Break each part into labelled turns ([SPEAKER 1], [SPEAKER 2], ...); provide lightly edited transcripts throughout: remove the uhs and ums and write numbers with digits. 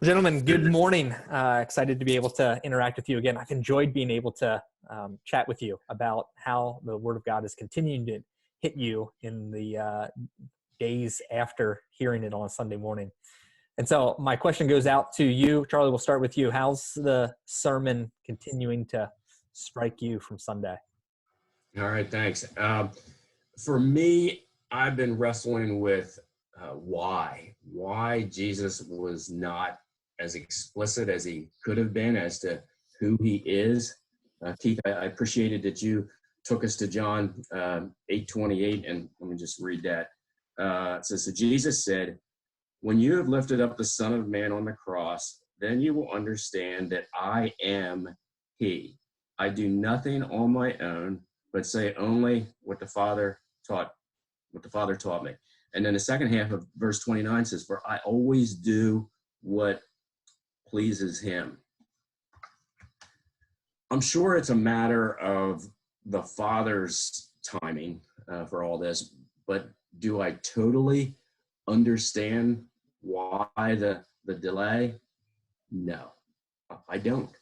[SPEAKER 1] Gentlemen, good morning. Excited to be able to interact with you again. I've enjoyed being able to chat with you about how the Word of God is continuing to hit you in the days after hearing it on a Sunday morning. And so my question goes out to you. Charlie, we'll start with you. How's the sermon continuing to strike you from Sunday?
[SPEAKER 2] All right, thanks. For me, I've been wrestling with why Jesus was not as explicit as he could have been as to who he is. Keith, I appreciated that you took us to John 8:28, and let me just read that. It says, so Jesus said, when you have lifted up the Son of Man on the cross, then you will understand that I am he. I do nothing on my own, but say only what the Father taught me. And then the second half of verse 29 says, for I always do what pleases him. I'm sure it's a matter of the Father's timing for all this, but do I totally understand why the delay? No, I don't.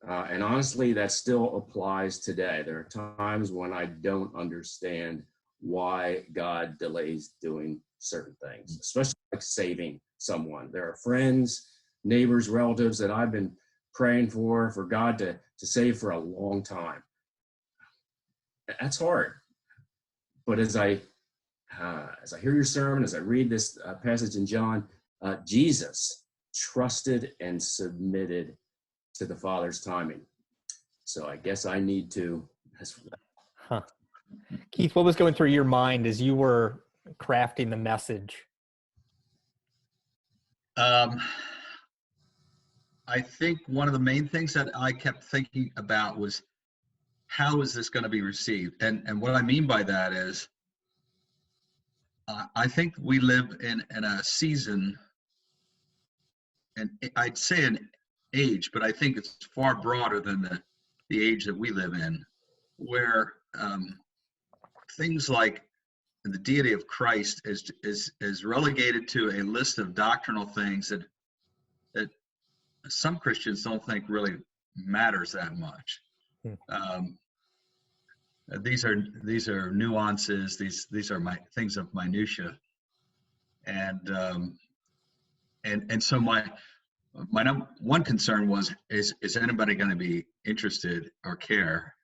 [SPEAKER 2] And honestly, that still applies today. There are times when I don't understand why God delays doing certain things, especially like saving someone. There are friends, neighbors, relatives that I've been praying for God to save for a long time. That's hard. But as I hear your sermon, as I read this passage in John, Jesus trusted and submitted to the Father's timing. So I guess I need to.
[SPEAKER 1] Huh. Keith, what was going through your mind as you were crafting the message?
[SPEAKER 3] I think one of the main things that I kept thinking about was, how is this going to be received? And what I mean by that is, I think we live in a season, and I'd say an age, but I think it's far broader than the age that we live in, where things like the deity of Christ is relegated to a list of doctrinal things that some Christians don't think really matters that much. These are nuances. These are my things of minutia, and so my one concern was, is anybody going to be interested or care?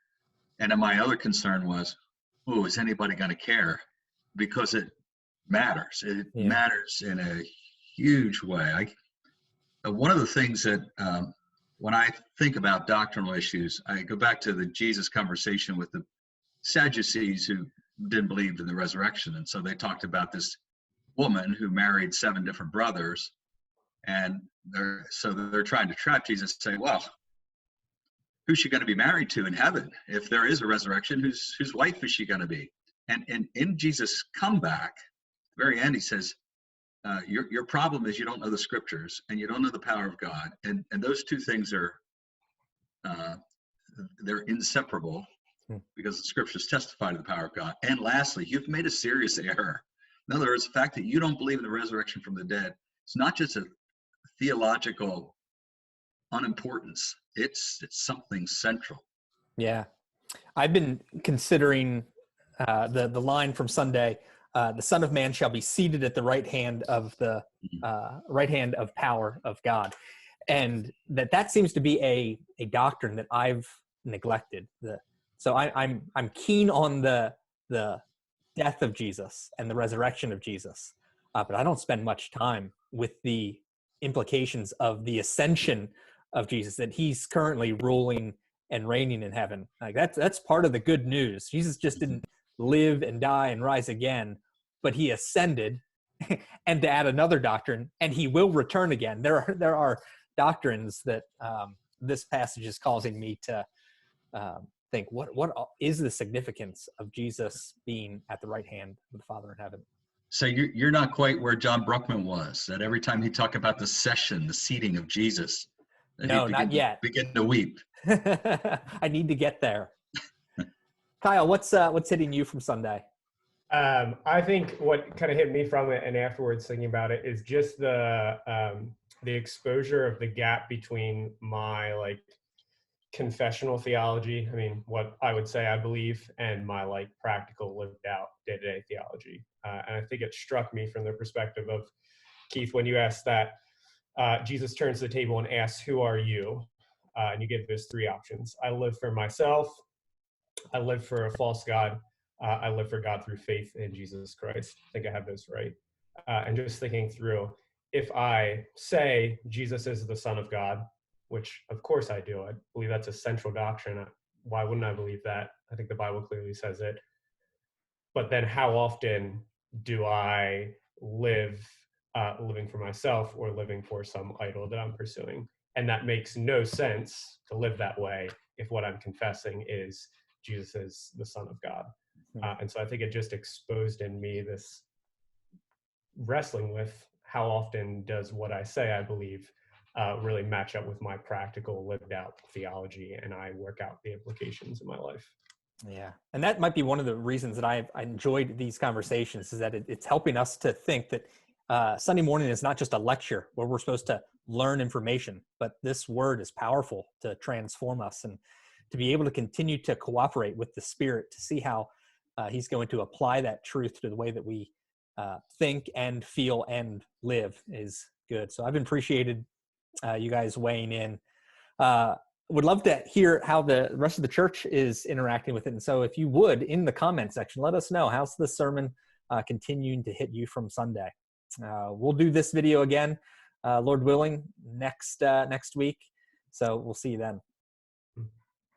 [SPEAKER 3] And then my other concern was, is anybody going to care? Because it matters. It matters in a huge way. One of the things that when I think about doctrinal issues, I go back to the Jesus conversation with the Sadducees who didn't believe in the resurrection. And so they talked about this woman who married 7 different brothers. And they're trying to trap Jesus, say, well, who's she going to be married to in heaven? If there is a resurrection, whose wife is she going to be? And in Jesus' comeback, at the very end, he says, your problem is you don't know the scriptures and you don't know the power of God. And those two things are, they're inseparable because the scriptures testify to the power of God. And lastly, you've made a serious error. In other words, the fact that you don't believe in the resurrection from the dead, it's not just a theological unimportance. It's something central.
[SPEAKER 1] Yeah. I've been considering the line from Sunday, the Son of Man shall be seated at the right hand of the right hand of power of God. And that seems to be a doctrine that I've neglected. So I'm keen on the death of Jesus and the resurrection of Jesus, but I don't spend much time with the implications of the ascension of Jesus, that he's currently ruling and reigning in heaven. Like that's part of the good news. Jesus just didn't live and die and rise again, but he ascended. And to add another doctrine, and he will return again. There are doctrines that this passage is causing me to think, what is the significance of Jesus being at the right hand of the Father in heaven?
[SPEAKER 3] So you're not quite where John Bruckman was, that every time he talked about the seating of Jesus,
[SPEAKER 1] no, not yet,
[SPEAKER 3] begin to weep.
[SPEAKER 1] I need to get there. Kyle, what's hitting you from Sunday?
[SPEAKER 4] I think what kind of hit me from it and afterwards thinking about it is just the exposure of the gap between my like confessional theology, I mean, what I would say I believe, and my like practical lived out day-to-day theology. And I think it struck me from the perspective of Keith, when you asked that, Jesus turns to the table and asks, "Who are you?" And you give those three options. I live for myself. I live for a false God. I live for God through faith in Jesus Christ. I think I have those right. And just thinking through, if I say Jesus is the Son of God, which of course I do, I believe that's a central doctrine. Why wouldn't I believe that? I think the Bible clearly says it. But then how often do I live living for myself or living for some idol that I'm pursuing? And that makes no sense to live that way if what I'm confessing is Jesus is the Son of God. And so I think it just exposed in me this wrestling with how often does what I say I believe really match up with my practical lived out theology, and I work out the implications in my life.
[SPEAKER 1] Yeah. And that might be one of the reasons that I enjoyed these conversations, is that it's helping us to think that Sunday morning is not just a lecture where we're supposed to learn information, but this word is powerful to transform us, and to be able to continue to cooperate with the Spirit to see how he's going to apply that truth to the way that we think and feel and live is good. So I've appreciated you guys weighing in. Would love to hear how the rest of the church is interacting with it. And so if you would, in the comment section, let us know, how's the sermon continuing to hit you from Sunday. We'll do this video again, Lord willing, next week. So we'll see you then.